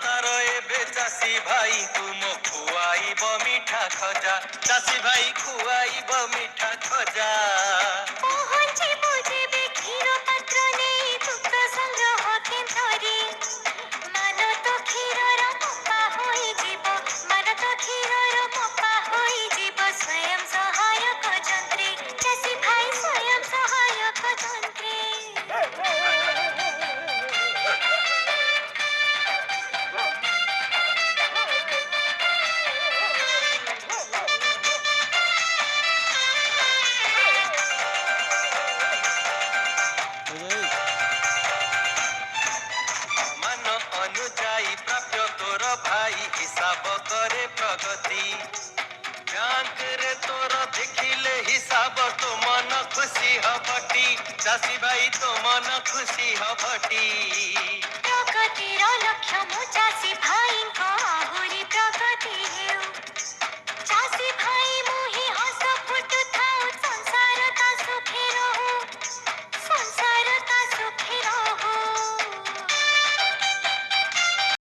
ତାର ଏବେ ଚାଷୀ ଭାଇ ତୁମ ଖୁଆଇବ ମିଠା ଖଜା, ଚାଷୀ ଭାଇ ଖୁଆଇବ ମିଠା ଖଜା। ପହଞ୍ଚିବୁ ଯେବେ କ୍ଷୀର ପାତ୍ର ନେଇ ଦୁଗ୍ଧ ସଂଗ୍ରହ କେନ୍ଦ୍ରରେ, ମାନ ତ କ୍ଷୀରର ମପା ହୋଇଯିବ, ମାନ ତ କ୍ଷୀରର ମପା ହୋଇଯିବ ସ୍ୱୟଂ ସହାୟକ ଯନ୍ତ୍ରେ, ଚାଷୀ ଭାଇ ସ୍ୱୟଂ ସହାୟକ ଯନ୍ତ୍ରେ। ମାନ ଅନୁଯାୟୀ ପ୍ରାପ୍ୟ ତୋର ଭାଇ ହିସାବ କରେ ପ୍ରଗତି, ବ୍ୟାଙ୍କରେ ତୋର ଦେଖିଲେ ହିସାବ ତୋ ମନ ଖୁସି ହବଟି, ଚାଷୀ ଭାଇ ତୋ ମନ ଖୁସି ହବଟି।